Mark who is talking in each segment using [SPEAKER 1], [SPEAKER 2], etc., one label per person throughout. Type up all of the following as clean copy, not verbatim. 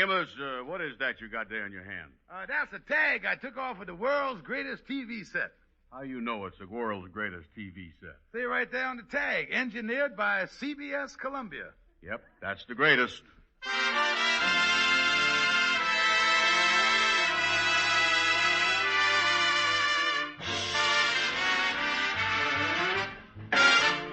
[SPEAKER 1] Amos, what is that you got there in your hand?
[SPEAKER 2] That's a tag I took off of the world's greatest TV set.
[SPEAKER 1] How you know it's the world's greatest TV set?
[SPEAKER 2] See right there on the tag, engineered by CBS Columbia.
[SPEAKER 1] Yep, that's the greatest.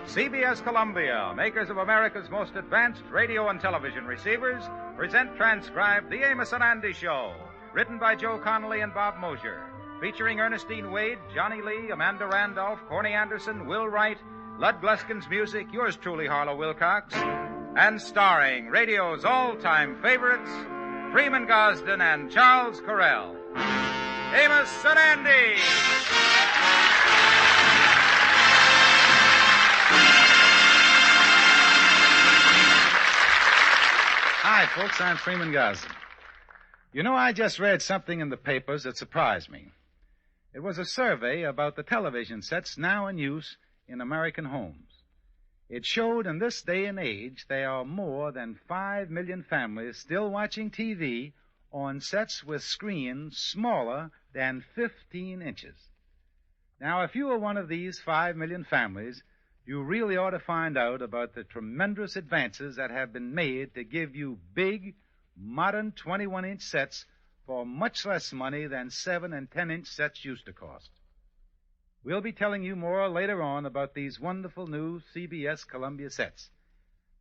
[SPEAKER 3] CBS Columbia, makers of America's most advanced radio and television receivers, present transcribed The Amos and Andy Show, written by Joe Connolly and Bob Mosier, featuring Ernestine Wade, Johnny Lee, Amanda Randolph, Corny Anderson, Will Wright, Lud Gluskin's music, yours truly, Harlow Wilcox, and starring radio's all-time favorites, Freeman Gosden and Charles Correll. Amos and Andy!
[SPEAKER 4] Hi, folks. I'm Freeman Gosden. You know, I just read something in the papers that surprised me. It was a survey about the television sets now in use in American homes. It showed in this day and age there are more than 5 million families still watching TV on sets with screens smaller than 15 inches. Now, if you are one of these 5 million families, you really ought to find out about the tremendous advances that have been made to give you big, modern 21-inch sets for much less money than 7 and 10-inch sets used to cost. We'll be telling you more later on about these wonderful new CBS Columbia sets.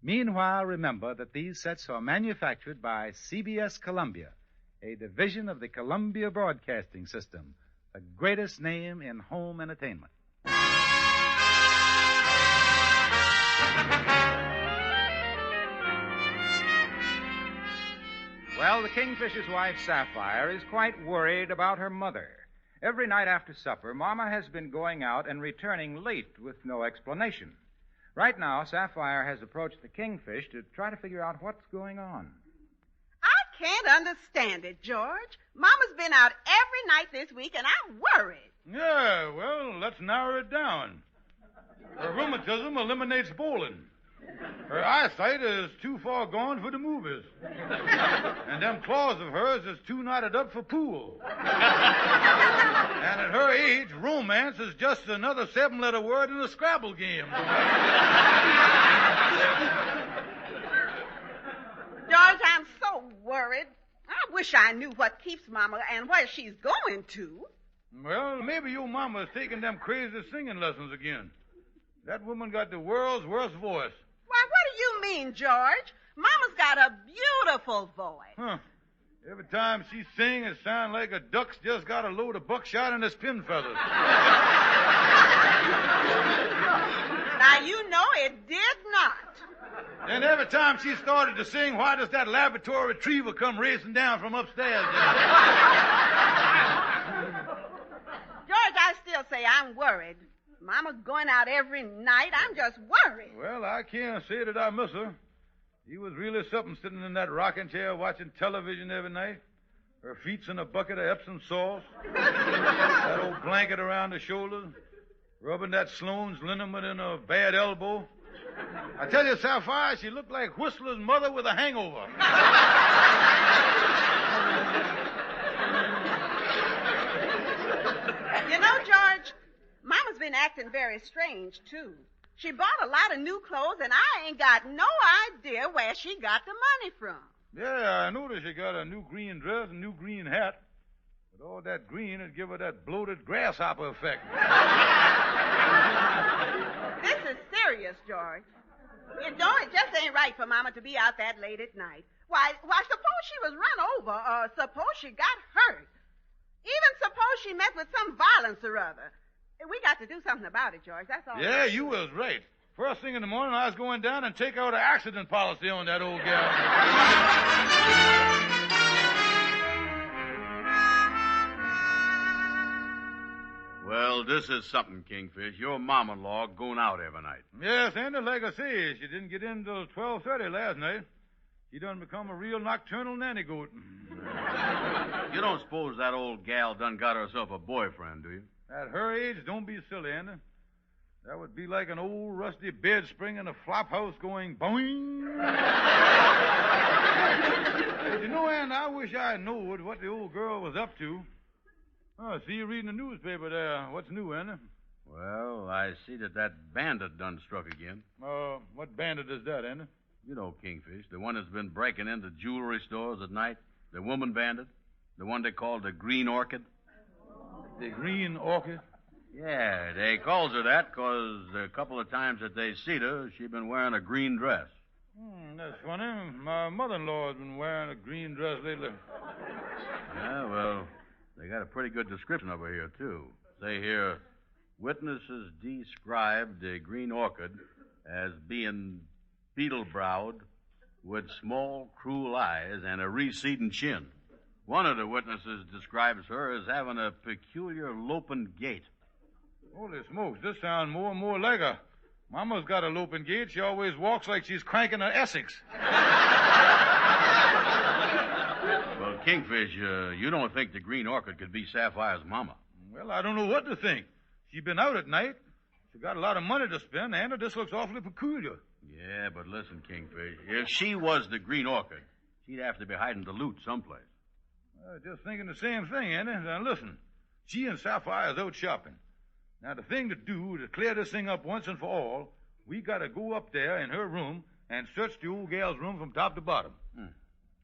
[SPEAKER 4] Meanwhile, remember that these sets are manufactured by CBS Columbia, a division of the Columbia Broadcasting System, the greatest name in home entertainment.
[SPEAKER 3] Well, the Kingfisher's wife, Sapphire, is quite worried about her mother. Every night after supper, Mama has been going out and returning late with no explanation. Right now, Sapphire has approached the Kingfish to try to figure out what's going on.
[SPEAKER 5] I can't understand it, George. Mama's been out every night this week, and I'm worried.
[SPEAKER 2] Yeah, well, let's narrow it down. Her rheumatism eliminates bowling. Her eyesight is too far gone for the movies. And them claws of hers is too knotted up for pool. And at her age, romance is just another 7-letter word in a Scrabble game.
[SPEAKER 5] George, I'm so worried. I wish I knew what keeps Mama and where she's going to.
[SPEAKER 2] Well, maybe your mama's taking them crazy singing lessons again. That woman got the world's worst voice.
[SPEAKER 5] Why, what do you mean, George? Mama's got a beautiful voice.
[SPEAKER 2] Huh. Every time she sings, it sounds like a duck's just got a load of buckshot in his pin feathers.
[SPEAKER 5] Now, you know it did not.
[SPEAKER 2] And every time she started to sing, why does that Labrador retriever come racing down from upstairs?
[SPEAKER 5] George, I still say I'm worried. Mama's going out every night. I'm just worried.
[SPEAKER 2] Well, I can't say that I miss her. She was really something sitting in that rocking chair watching television every night. Her feet's in a bucket of Epsom sauce. That old blanket around her shoulders. Rubbing that Sloan's liniment in her bad elbow. I tell you, Sapphire, she looked like Whistler's mother with a hangover.
[SPEAKER 5] You know, George, Mama's been acting very strange, too. She bought a lot of new clothes, and I ain't got no idea where she got the money from.
[SPEAKER 2] Yeah, I noticed she got a new green dress and new green hat. But all that green would give her that bloated grasshopper effect.
[SPEAKER 5] This is serious, George. You know, it just ain't right for Mama to be out that late at night. Why, suppose she was run over, or suppose she got hurt. Even suppose she met with some violence or other. We got to do something about it, George. That's all.
[SPEAKER 2] Yeah, you was right. First thing in the morning, I was going down and take out an accident policy on that old gal.
[SPEAKER 1] Well, this is something, Kingfish. Your mom-in-law going out every night.
[SPEAKER 2] Yes, and like I say, she didn't get in till 12:30 last night. She done become a real nocturnal nanny goat.
[SPEAKER 1] You don't suppose that old gal done got herself a boyfriend, do you?
[SPEAKER 2] At her age, don't be silly, Andy. That would be like an old rusty bed spring in a flop house going boing. You know, Ann, wish I knowed what the old girl was up to. Oh, I see you reading the newspaper there. What's new, Andy?
[SPEAKER 1] Well, I see that bandit done struck again.
[SPEAKER 2] What bandit is that, Andy?
[SPEAKER 1] You know Kingfish, the one that's been breaking into jewelry stores at night. The woman bandit. The one they call the Green Orchid.
[SPEAKER 2] The Green Orchid?
[SPEAKER 1] Yeah, they calls her that because a couple of times that they seen her, she been wearing a green dress.
[SPEAKER 2] That's funny. My mother-in-law has been wearing a green dress lately.
[SPEAKER 1] Yeah, well, they got a pretty good description of her here, too. Say here, witnesses described the Green Orchid as being beetle-browed with small, cruel eyes and a receding chin. One of the witnesses describes her as having a peculiar loping gait.
[SPEAKER 2] Holy smokes, this sounds more and more like her. Mama's got a loping gait. She always walks like she's cranking an Essex.
[SPEAKER 1] Well, Kingfish, you don't think the Green Orchid could be Sapphire's mama?
[SPEAKER 2] Well, I don't know what to think. She's been out at night. She got a lot of money to spend, and this looks awfully peculiar.
[SPEAKER 1] Yeah, but listen, Kingfish, if she was the Green Orchid, she'd have to be hiding the loot someplace.
[SPEAKER 2] Just thinking the same thing, Andy. Now, listen. She and Sapphire's out shopping. Now, the thing to do to clear this thing up once and for all, we got to go up there in her room and search the old gal's room from top to bottom.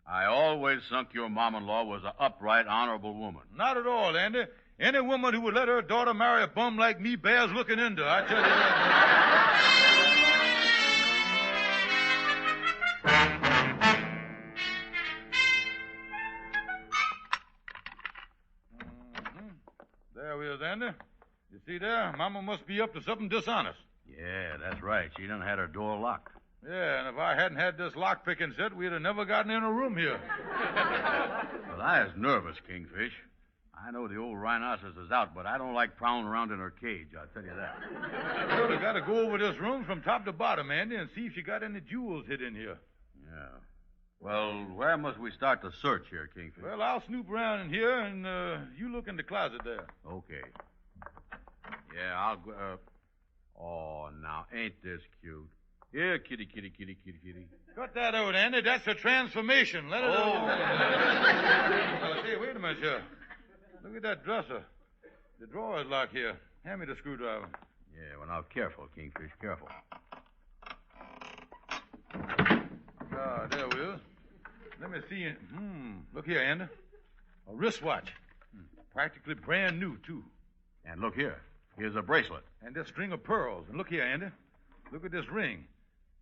[SPEAKER 1] I always thunk your mom-in-law was an upright, honorable woman.
[SPEAKER 2] Not at all, Andy. Any woman who would let her daughter marry a bum like me bears looking into, I tell you that. There we is, Andy. You see there? Mama must be up to something dishonest.
[SPEAKER 1] Yeah, that's right. She done had her door locked.
[SPEAKER 2] Yeah, and if I hadn't had this lock-picking set, we'd have never gotten in a room here.
[SPEAKER 1] Well, I was nervous, Kingfish. I know the old rhinoceros is out, but I don't like prowling around in her cage, I'll tell you that.
[SPEAKER 2] Well, we got to go over this room from top to bottom, Andy, and see if you got any jewels hid in here.
[SPEAKER 1] Yeah. Well, where must we start the search here, Kingfish?
[SPEAKER 2] Well, I'll snoop around in here, and you look in the closet there.
[SPEAKER 1] Okay. Yeah, I'll go... Oh, now, ain't this cute? Here, kitty.
[SPEAKER 2] Cut that out, Andy. That's a transformation. Let it out. Say, wait a minute, here. Look at that dresser. The drawer is locked here. Hand me the screwdriver.
[SPEAKER 1] Yeah, well, now, careful, Kingfish, careful.
[SPEAKER 2] Ah, there we are. Let me see. Look here, Andy. A wristwatch. Practically brand new, too.
[SPEAKER 1] And look here. Here's a bracelet.
[SPEAKER 2] And this string of pearls. And look here, Andy. Look at this ring.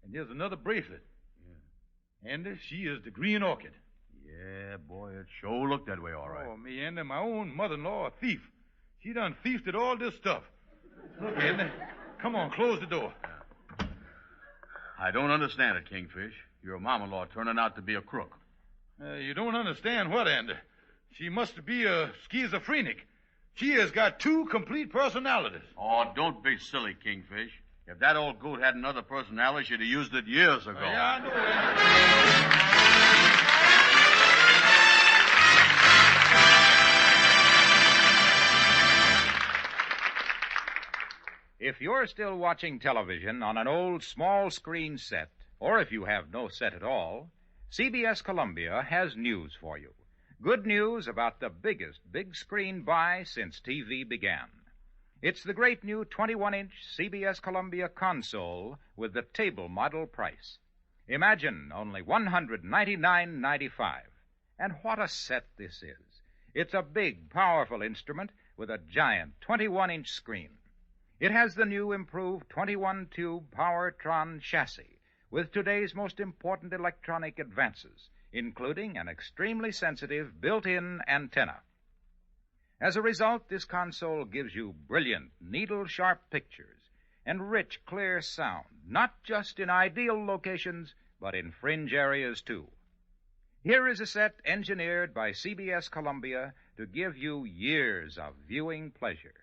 [SPEAKER 2] And here's another bracelet. Yeah. Andy, she is the Green Orchid.
[SPEAKER 1] Yeah, boy, it sure looked that way, all right.
[SPEAKER 2] Oh, me, Andy, my own mother-in-law, a thief. She done thiefed all this stuff. Look, Andy. Come on, close the door.
[SPEAKER 1] Yeah. I don't understand it, Kingfish. Your mom-in-law turning out to be a crook.
[SPEAKER 2] You don't understand what, Andy? She must be a schizophrenic. She has got two complete personalities.
[SPEAKER 1] Oh, don't be silly, Kingfish. If that old goat had another personality, she'd have used it years ago.
[SPEAKER 2] Yeah, I know,
[SPEAKER 3] Andy. If you're still watching television on an old small screen set, or if you have no set at all, CBS Columbia has news for you. Good news about the biggest big screen buy since TV began. It's the great new 21-inch CBS Columbia console with the table model price. Imagine only $199.95. And what a set this is. It's a big, powerful instrument with a giant 21-inch screen. It has the new improved 21-tube Powertron chassis with today's most important electronic advances, including an extremely sensitive built-in antenna. As a result, this console gives you brilliant, needle-sharp pictures and rich, clear sound, not just in ideal locations, but in fringe areas, too. Here is a set engineered by CBS Columbia to give you years of viewing pleasure.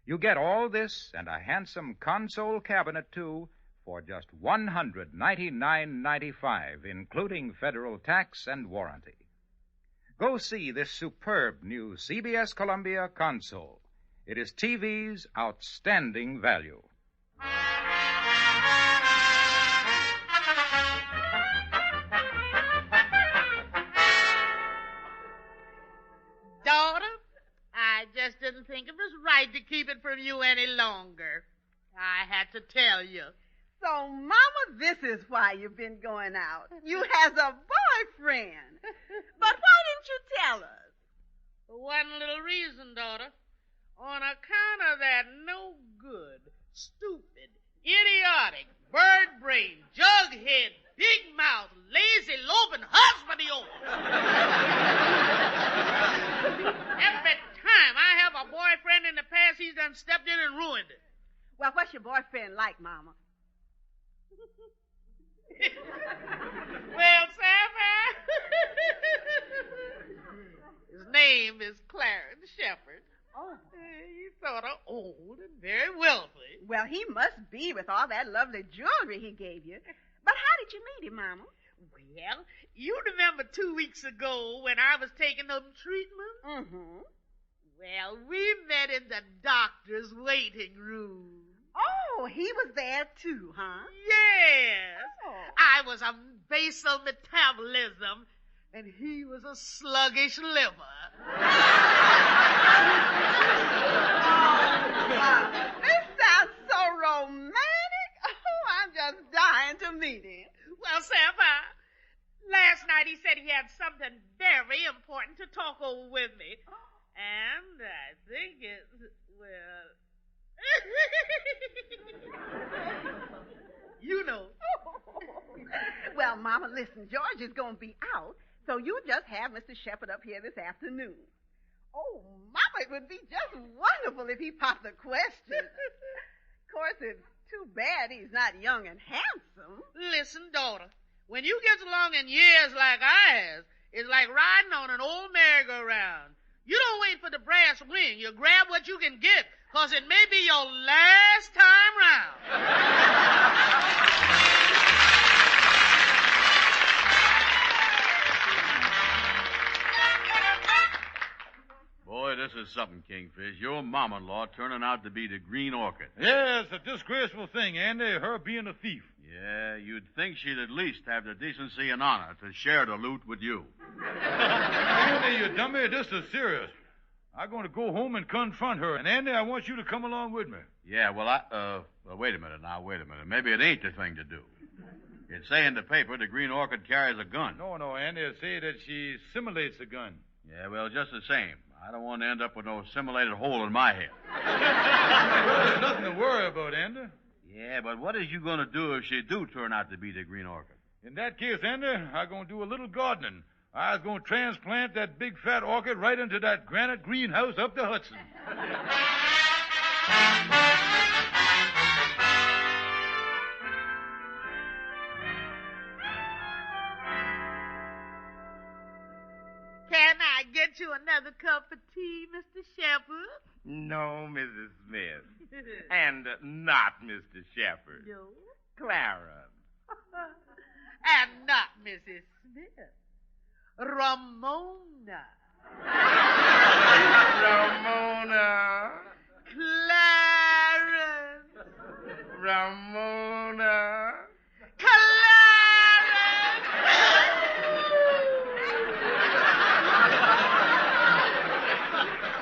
[SPEAKER 3] You get all this and a handsome console cabinet, too, for just $199.95, including federal tax and warranty. Go see this superb new CBS Columbia console. It is TV's outstanding value.
[SPEAKER 6] didn't think it was right to keep it from you any longer. I had to tell you.
[SPEAKER 5] So, Mama, this is why you've been going out. You has a boyfriend. But why didn't you tell us?
[SPEAKER 6] For one little reason, daughter. On account of that no good, stupid, idiotic, bird-brained, jughead, big-mouth, lazy, loping husband of yours. Every time I have a boyfriend in the past, he's done stepped in and ruined it.
[SPEAKER 5] Well, what's your boyfriend like, Mama?
[SPEAKER 6] Well, Sapphire, his name is Clarence Shepherd.
[SPEAKER 5] Oh.
[SPEAKER 6] He's sort of old and very wealthy.
[SPEAKER 5] Well, he must be with all that lovely jewelry he gave you. But how did you meet him, Mama?
[SPEAKER 6] Well, you remember 2 weeks ago when I was taking them treatment?
[SPEAKER 5] Mm-hmm.
[SPEAKER 6] Well, we met in the doctor's waiting room.
[SPEAKER 5] Oh, he was there too, huh?
[SPEAKER 6] Yes.
[SPEAKER 5] Oh.
[SPEAKER 6] I was a basal metabolism, and he was a sluggish liver.
[SPEAKER 5] This sounds so romantic. Oh, I'm just dying to meet him.
[SPEAKER 6] Well, Sapphire, last night he said he had something very important to talk over with me. And I think well... You know.
[SPEAKER 5] Well, Mama, listen, George is going to be out, so you just have Mr. Shepherd up here this afternoon. Oh, Mama, it would be just wonderful if he popped the question. Of course, it's too bad he's not young and handsome.
[SPEAKER 6] Listen, daughter, when you get along in years like I has, it's like riding on an old merry-go-round. You don't wait for the brass ring. You grab what you can get, because it may be your last time round.
[SPEAKER 1] Boy, this is something, Kingfish. Your mom-in-law turning out to be the Green Orchid.
[SPEAKER 2] Yeah, it's a disgraceful thing, Andy, her being a thief.
[SPEAKER 1] Yeah, you'd think she'd at least have the decency and honor to share the loot with you.
[SPEAKER 2] Andy, you dummy, this is serious. I'm going to go home and confront her. And, Andy, I want you to come along with me.
[SPEAKER 1] Yeah, well, wait a minute now, wait a minute. Maybe it ain't the thing to do. It'd say in the paper the Green Orchid carries a gun.
[SPEAKER 2] No, Andy, it say that she simulates a gun.
[SPEAKER 1] Yeah, well, just the same. I don't want to end up with no simulated hole in my head.
[SPEAKER 2] Well, there's nothing to worry about, Andy.
[SPEAKER 1] Yeah, but what is you going to do if she do turn out to be the Green Orchid?
[SPEAKER 2] In that case, Andy, I'm going to do a little gardening. I was going to transplant that big fat orchid right into that granite greenhouse up the Hudson.
[SPEAKER 6] Can I get you another cup of tea, Mr. Shepherd?
[SPEAKER 7] No, Mrs. Smith. And not Mr. Shepherd.
[SPEAKER 6] No.
[SPEAKER 7] Clarence.
[SPEAKER 6] And not Mrs. Smith. Ramona.
[SPEAKER 7] Ramona.
[SPEAKER 6] Clarence.
[SPEAKER 7] Ramona.
[SPEAKER 6] Clarence.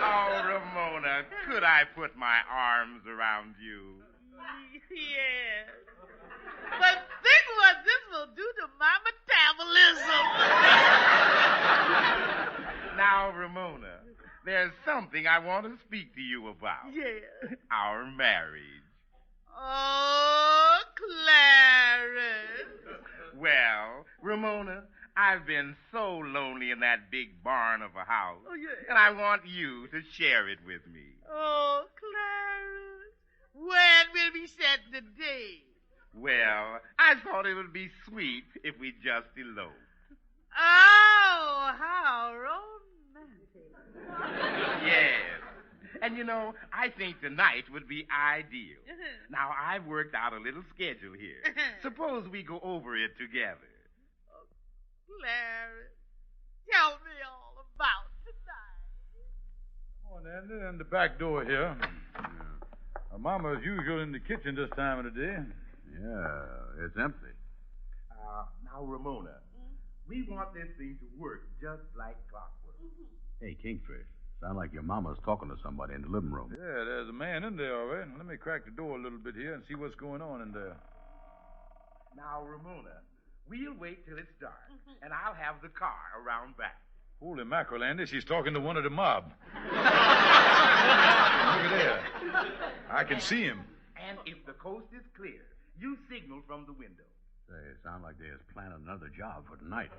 [SPEAKER 7] Oh, Ramona, could I put my arms around you?
[SPEAKER 6] Yes. But think what this will do to my metabolism.
[SPEAKER 7] Now, Ramona, there's something I want to speak to you about.
[SPEAKER 6] Yes.
[SPEAKER 7] Our marriage.
[SPEAKER 6] Oh, Clarence.
[SPEAKER 7] Well, Ramona, I've been so lonely in that big barn of a house.
[SPEAKER 6] Oh, yes.
[SPEAKER 7] And I want you to share it with me.
[SPEAKER 6] Oh, Clarence. When will we set the date?
[SPEAKER 7] Well, I thought it would be sweet if we just eloped.
[SPEAKER 6] Oh, how romantic.
[SPEAKER 7] Yes. And you know, I think tonight would be ideal. Now, I've worked out a little schedule here. Suppose we go over it together.
[SPEAKER 6] Oh, Clarence, tell me all about tonight.
[SPEAKER 2] Come on, Andy, and the back door here. Mama, as usual, in the kitchen this time of the day.
[SPEAKER 1] Yeah, it's empty.
[SPEAKER 7] Now, Ramona, we want this thing to work just like clockwork.
[SPEAKER 1] Hey, Kingfish, Sound like your mama's talking to somebody in the living room.
[SPEAKER 2] Yeah, there's a man in there, all right. Let me crack the door a little bit here and see what's going on in there.
[SPEAKER 7] Now, Ramona, we'll wait till it's dark, and I'll have the car around back.
[SPEAKER 2] Holy mackerel, Andy, she's talking to one of the mob. Look at there. I can see him.
[SPEAKER 7] And if the coast is clear, you signal from the window.
[SPEAKER 1] Say, it sounds like they're planning another job for tonight.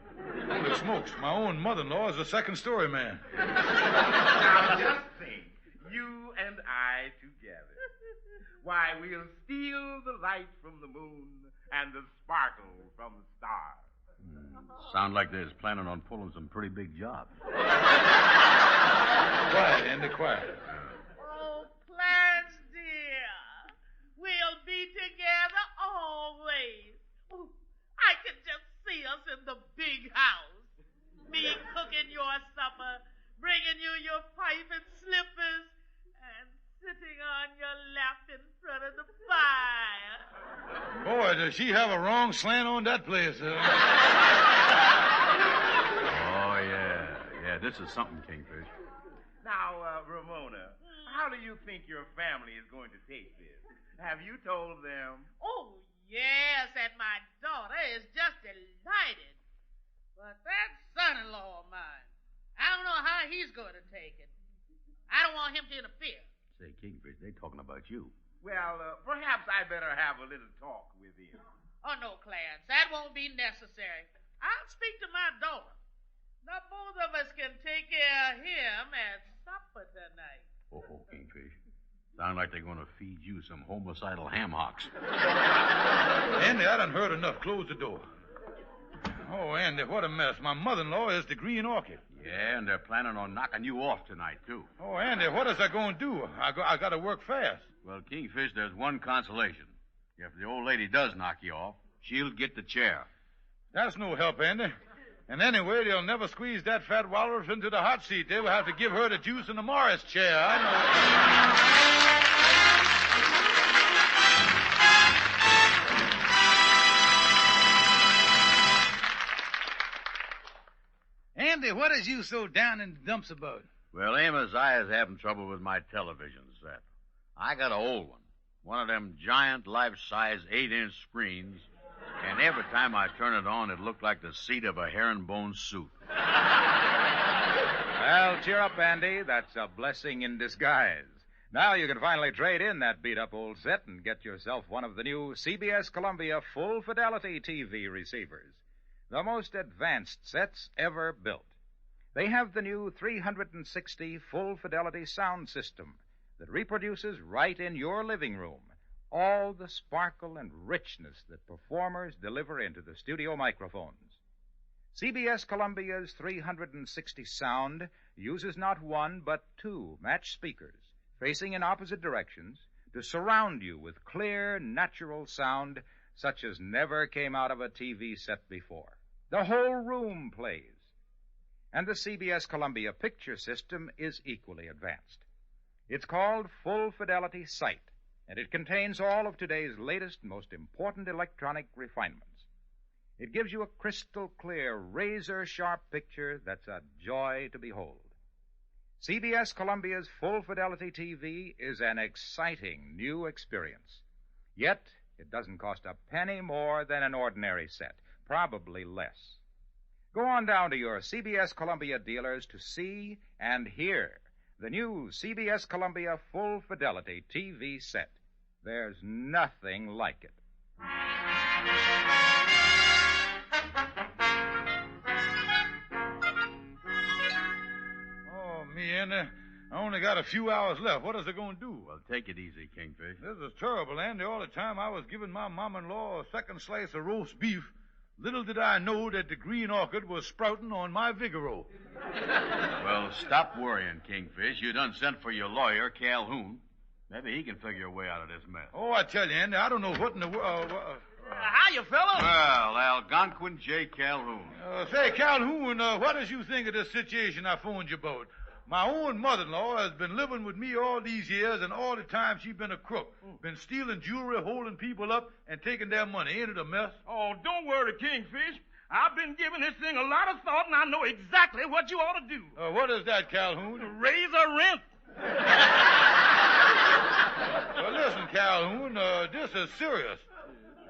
[SPEAKER 2] Holy smokes, my own mother-in-law is a second-story man.
[SPEAKER 7] Now, just think, you and I together. Why, we'll steal the light from the moon and the sparkle from the stars.
[SPEAKER 1] Sound like they're planning on pulling some pretty big jobs.
[SPEAKER 2] Quiet, Andy, quiet.
[SPEAKER 6] Oh, Clarence, dear. We'll be together always. Oh, I can just see us in the big house. Me cooking your supper, bringing you your pipe and slippers, and sitting on your lap in front of the fire.
[SPEAKER 2] Boy, does she have a wrong slant on that place.
[SPEAKER 1] Oh, yeah. Yeah, this is something, Kingfish.
[SPEAKER 7] Now, Ramona, how do you think your family is going to take this? Have you told them?
[SPEAKER 6] Oh, yes, and my daughter is just delighted. But that son-in-law of mine, I don't know how he's going to take it. I don't want him to interfere.
[SPEAKER 1] Say, Kingfish, they talking about you.
[SPEAKER 7] Well, perhaps I better have a little talk with him.
[SPEAKER 6] Oh, no, Clarence, that won't be necessary. I'll speak to my daughter. Now, both of us can take care of him at supper tonight.
[SPEAKER 1] Oh, Kingfish. Sound like they're going to feed you some homicidal ham hocks.
[SPEAKER 2] Andy, I done heard enough. Close the door. Oh, Andy, what a mess. My mother-in-law is the Green Orchid.
[SPEAKER 1] Yeah, and they're planning on knocking you off tonight, too.
[SPEAKER 2] Oh, Andy, what is I going to do? I got to work fast.
[SPEAKER 1] Well, Kingfish, there's one consolation. If the old lady does knock you off, she'll get the chair.
[SPEAKER 2] That's no help, Andy. And anyway, they'll never squeeze that fat walrus into the hot seat. They will have to give her the juice in the Morris chair. I
[SPEAKER 4] know. Andy, what is you so down in the dumps about?
[SPEAKER 1] Well, Amos, I is having trouble with my television set. I got an old one of them giant life-size 8-inch screens, and every time I turn it on, it looked like the seat of a herringbone suit.
[SPEAKER 3] Well, cheer up, Andy. That's a blessing in disguise. Now you can finally trade in that beat-up old set and get yourself one of the new CBS Columbia full-fidelity TV receivers, the most advanced sets ever built. They have the new 360 full-fidelity sound system that reproduces right in your living room all the sparkle and richness that performers deliver into the studio microphones. CBS Columbia's 360 sound uses not one but two match speakers facing in opposite directions to surround you with clear, natural sound such as never came out of a TV set before. The whole room plays. And the CBS Columbia picture system is equally advanced. It's called Full Fidelity Sight, and it contains all of today's latest, most important electronic refinements. It gives you a crystal clear, razor-sharp picture that's a joy to behold. CBS Columbia's Full Fidelity TV is an exciting new experience. Yet, it doesn't cost a penny more than an ordinary set, probably less. Go on down to your CBS Columbia dealers to see and hear the new CBS Columbia Full Fidelity TV set. There's nothing like it.
[SPEAKER 2] Oh, me, Andy. I only got a few hours left. What is it going to do?
[SPEAKER 1] Well, take it easy, Kingfish.
[SPEAKER 2] This is terrible, Andy. All the time I was giving my mom-in-law a second slice of roast beef, little did I know that the Green Orchid was sprouting on my Vigoro.
[SPEAKER 1] Well, stop worrying, Kingfish. You done sent for your lawyer, Calhoun. Maybe he can figure a way out of this mess.
[SPEAKER 2] Oh, I tell you, Andy, I don't know what in the world...
[SPEAKER 6] Hiya, fellow.
[SPEAKER 1] Well, Algonquin J. Calhoun.
[SPEAKER 2] Say, Calhoun, what did you think of this situation I phoned you about? My own mother-in-law has been living with me all these years, and all the time she's been a crook. Been stealing jewelry, holding people up, and taking their money. Ain't it a mess?
[SPEAKER 8] Oh, don't worry, Kingfish. I've been giving this thing a lot of thought, and I know exactly what you ought to do.
[SPEAKER 2] What is that, Calhoun?
[SPEAKER 8] Raise her rent.
[SPEAKER 2] Well, listen, Calhoun, this is serious.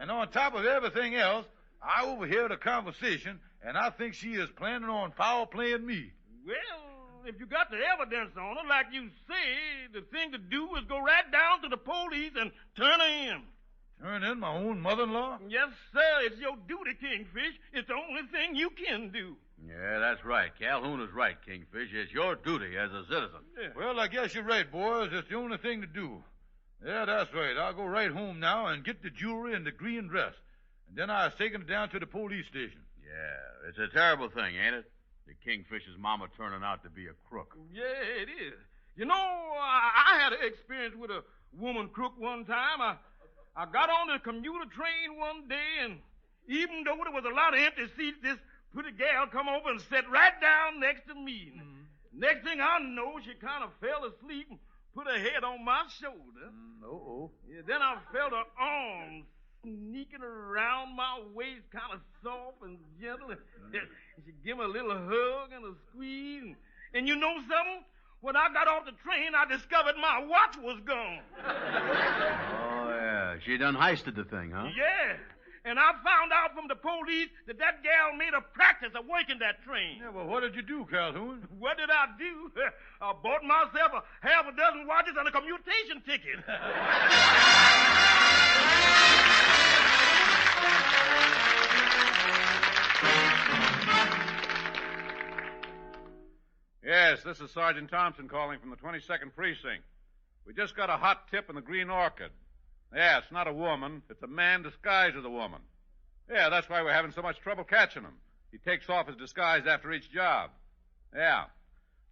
[SPEAKER 2] And on top of everything else, I overheard a conversation, and I think she is planning on foul playing me.
[SPEAKER 8] Well, if you got the evidence on her, like you say, the thing to do is go right down to the police and turn her in.
[SPEAKER 2] Turn in my own mother-in-law?
[SPEAKER 8] Yes, sir. It's your duty, Kingfish. It's the only thing you can do.
[SPEAKER 1] Yeah, that's right. Calhoun is right, Kingfish. It's your duty as a citizen.
[SPEAKER 8] Yeah.
[SPEAKER 2] Well, I guess you're right, boys. It's the only thing to do. Yeah, that's right. I'll go right home now and get the jewelry and the green dress. And then I'll take it down to the police station.
[SPEAKER 1] Yeah, it's a terrible thing, ain't it? The Kingfish's mama turning out to be a crook.
[SPEAKER 8] Yeah, it is. You know, I had an experience with a woman crook one time. I got on the commuter train one day, and even though there was a lot of empty seats, this pretty gal come over and sat right down next to me. Next thing I know, she kind of fell asleep and put her head on my shoulder. Yeah, then I felt her arms sneaking around my waist, kind of soft and gentle. And she gave me a little hug and a squeeze. And you know something? When I got off the train, I discovered my watch was gone.
[SPEAKER 1] Oh, yeah. She done heisted the thing, huh?
[SPEAKER 8] Yeah. And I found out from the police that gal made a practice of working that train.
[SPEAKER 2] Yeah, well, what did you do, Calhoun?
[SPEAKER 8] What did I do? I bought myself half a dozen watches and a commutation ticket.
[SPEAKER 3] Yes, this is Sergeant Thompson calling from the 22nd Precinct. We just got a hot tip in the Green Orchid. Yeah, it's not a woman. It's a man disguised as a woman. Yeah, that's why we're having so much trouble catching him. He takes off his disguise after each job. Yeah.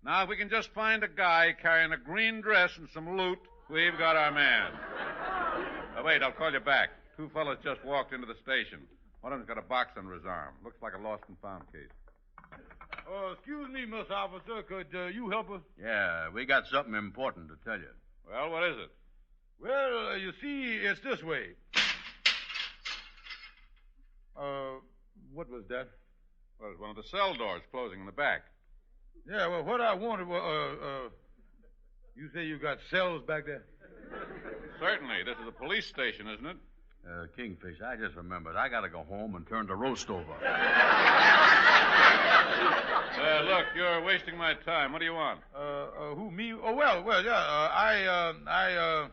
[SPEAKER 3] Now, if we can just find a guy carrying a green dress and some loot, we've got our man. Oh, wait, I'll call you back. Two fellas just walked into the station. One of them's got a box under his arm. Looks like a lost and found case.
[SPEAKER 2] Excuse me, Miss Officer. Could you help us?
[SPEAKER 1] Yeah, we got something important to tell you.
[SPEAKER 3] Well, what is it?
[SPEAKER 2] Well, you see, it's this way. What was that?
[SPEAKER 3] Well, it's one of the cell doors closing in the back.
[SPEAKER 2] Yeah, well, what I wanted was, you say you got cells back there?
[SPEAKER 3] Certainly. This is a police station, isn't it?
[SPEAKER 1] Kingfish, I just remembered. I gotta go home and turn the roast over.
[SPEAKER 3] Look, you're wasting my time. What do you want?
[SPEAKER 2] Who, me? Oh, well, yeah,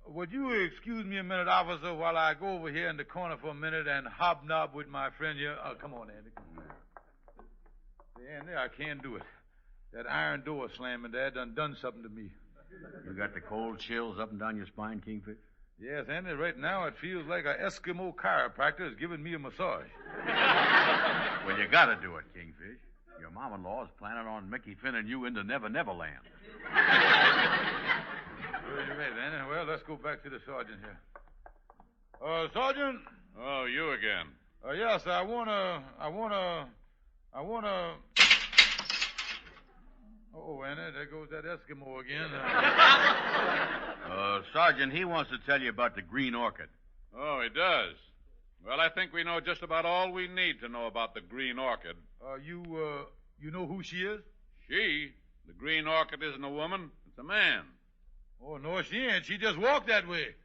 [SPEAKER 2] would you excuse me a minute, officer, while I go over here in the corner for a minute and hobnob with my friend here? Come on, Andy. Come on. See, Andy, I can't do it. That iron door slamming there done something to me.
[SPEAKER 1] You got the cold chills up and down your spine, Kingfish?
[SPEAKER 2] Yes, Andy, right now it feels like an Eskimo chiropractor is giving me a massage.
[SPEAKER 1] Well, you gotta do it, Kingfish. Your mom-in-law is planning on Mickey finning you into Never Never Land.
[SPEAKER 2] You're right, Andy. Well, let's go back to the sergeant here. Sergeant?
[SPEAKER 3] Oh, you again.
[SPEAKER 2] Yes, I wanna... Oh, Andy, there goes that Eskimo again.
[SPEAKER 1] Sergeant, he wants to tell you about the Green Orchid.
[SPEAKER 3] Oh, he does. Well, I think we know just about all we need to know about the Green Orchid.
[SPEAKER 2] You know who she is?
[SPEAKER 3] She? The Green Orchid isn't a woman. It's a man.
[SPEAKER 2] Oh, no, she ain't. She just walked that way.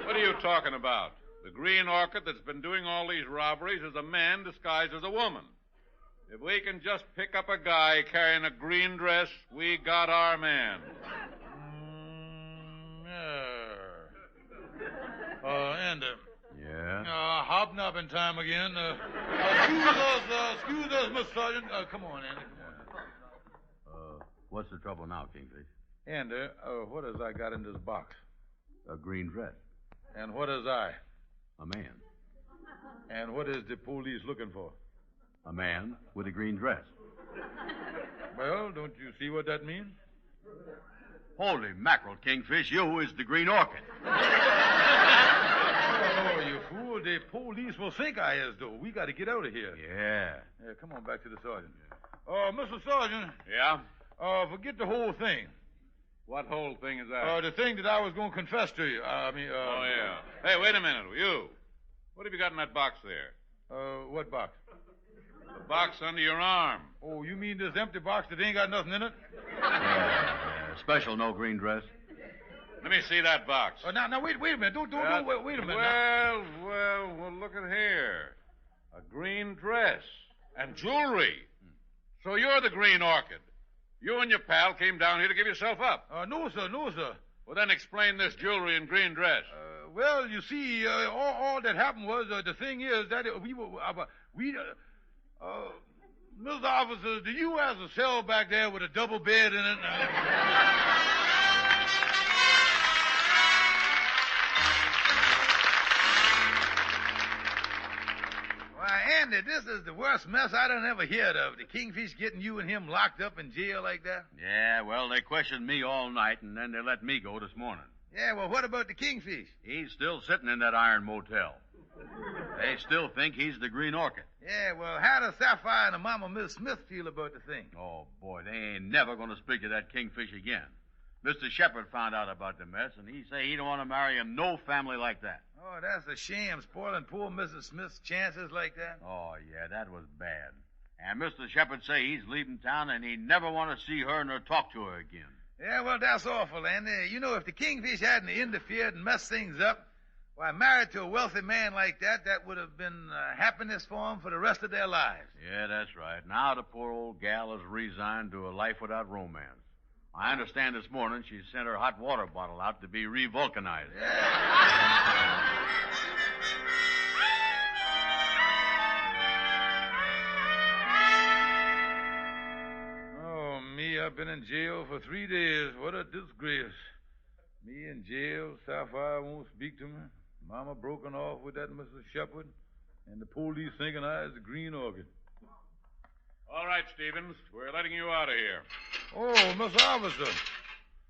[SPEAKER 3] What are you talking about? The Green Orchid that's been doing all these robberies is a man disguised as a woman. If we can just pick up a guy carrying a green dress, we got our man.
[SPEAKER 2] Andy.
[SPEAKER 1] Yeah?
[SPEAKER 2] Hobnobbing time again. Excuse us, Mr. Sergeant. Come on, Andy. Come on.
[SPEAKER 1] What's the trouble now, Kingfish?
[SPEAKER 2] Andy, what has I got in this box?
[SPEAKER 1] A green dress.
[SPEAKER 2] And what is I?
[SPEAKER 1] A man.
[SPEAKER 2] And what is the police looking for?
[SPEAKER 1] A man with a green dress.
[SPEAKER 2] Well, don't you see what that means?
[SPEAKER 1] Holy mackerel, Kingfish, you is the Green Orchid.
[SPEAKER 2] Oh, you fool. The police will think I is, though. We got to get out of here.
[SPEAKER 1] Yeah.
[SPEAKER 2] Yeah, come on back to the sergeant. Mr. Sergeant.
[SPEAKER 3] Yeah?
[SPEAKER 2] Forget the whole thing.
[SPEAKER 3] What whole thing is that?
[SPEAKER 2] The thing that I was going to confess to you.
[SPEAKER 3] Oh, yeah. Hey, wait a minute, you.
[SPEAKER 9] What have you got in that box there?
[SPEAKER 2] What box?
[SPEAKER 9] The box under your arm.
[SPEAKER 2] Oh, you mean this empty box that ain't got nothing in it?
[SPEAKER 1] Special no green dress.
[SPEAKER 9] Let me see that box.
[SPEAKER 2] Now, wait a minute. Don't, wait a minute.
[SPEAKER 9] Well, look at here. A green dress and jewelry. So you're the Green Orchid. You and your pal came down here to give yourself up.
[SPEAKER 2] No, sir.
[SPEAKER 9] Well, then explain this jewelry and green dress.
[SPEAKER 2] Well, you see, all that happened was, the thing is that Mr. Officer, do you have a cell back there with a double bed in it? Why, Andy, this is the worst mess I done ever heard of. The Kingfish getting you and him locked up in jail like that?
[SPEAKER 1] Yeah, well, they questioned me all night, and then they let me go this morning.
[SPEAKER 2] Yeah, well, what about the Kingfish?
[SPEAKER 1] He's still sitting in that iron motel. They still think he's the Green Orchid.
[SPEAKER 2] Yeah, well, how does Sapphire and the Mama Miss Smith feel about the thing?
[SPEAKER 1] Oh, boy, they ain't never going to speak to that Kingfish again. Mr. Shepard found out about the mess, and he say he don't want to marry no family like that.
[SPEAKER 2] Oh, that's a shame, spoiling poor Mrs. Smith's chances like that.
[SPEAKER 1] Oh, yeah, that was bad. And Mr. Shepard say he's leaving town, and he never want to see her nor talk to her again.
[SPEAKER 2] Yeah, well, that's awful, Andy. You know, if the Kingfish hadn't interfered and messed things up, why, married to a wealthy man like that would have been happiness for them for the rest of their lives.
[SPEAKER 1] Yeah, that's right. Now the poor old gal has resigned to a life without romance. I understand this morning she sent her hot water bottle out to be revulcanized.
[SPEAKER 2] Yeah. Oh, me, I've been in jail for 3 days. What a disgrace. Me in jail, Sapphire won't speak to me. Mama broken off with that Mr. Shepard, and the police thinking I is the Green Orchid.
[SPEAKER 9] All right, Stevens, we're letting you out of here.
[SPEAKER 2] Oh, Mr. Officer,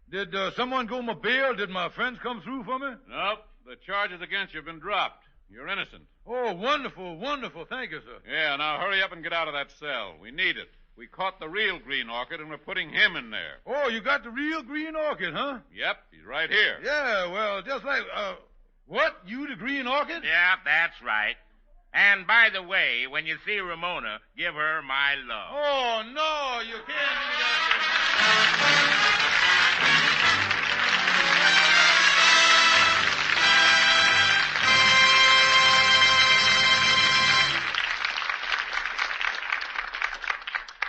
[SPEAKER 2] did someone go my bail? Did my friends come through for me?
[SPEAKER 9] Nope, the charges against you have been dropped. You're innocent.
[SPEAKER 2] Oh, wonderful, wonderful. Thank you, sir.
[SPEAKER 9] Yeah, now hurry up and get out of that cell. We need it. We caught the real Green Orchid, and we're putting him in there.
[SPEAKER 2] Oh, you got the real Green Orchid, huh?
[SPEAKER 9] Yep, he's right here.
[SPEAKER 2] Yeah, well, just like, what? You the Green Orchid?
[SPEAKER 7] Yeah, that's right. And by the way, when you see Ramona, give her my love.
[SPEAKER 2] Oh, no, you can't do that.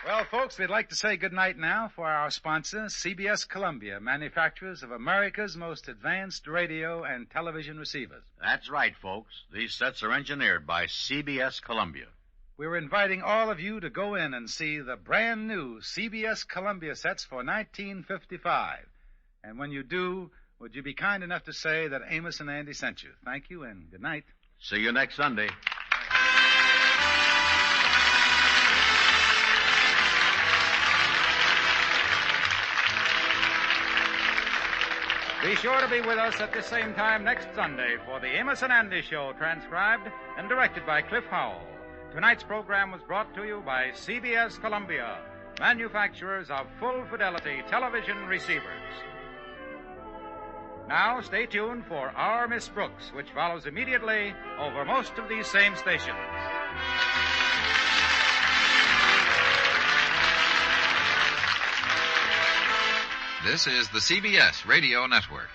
[SPEAKER 4] Well, folks, we'd like to say goodnight now for our sponsor, CBS Columbia, manufacturers of America's most advanced radio and television receivers.
[SPEAKER 1] That's right, folks. These sets are engineered by CBS Columbia.
[SPEAKER 4] We're inviting all of you to go in and see the brand new CBS Columbia sets for 1955. And when you do, would you be kind enough to say that Amos and Andy sent you? Thank you and good night.
[SPEAKER 1] See you next Sunday.
[SPEAKER 3] Be sure to be with us at the same time next Sunday for the Amos and Andy Show, transcribed and directed by Cliff Howell. Tonight's program was brought to you by CBS Columbia, manufacturers of full-fidelity television receivers. Now, stay tuned for Our Miss Brooks, which follows immediately over most of these same stations.
[SPEAKER 10] This is the CBS Radio Network.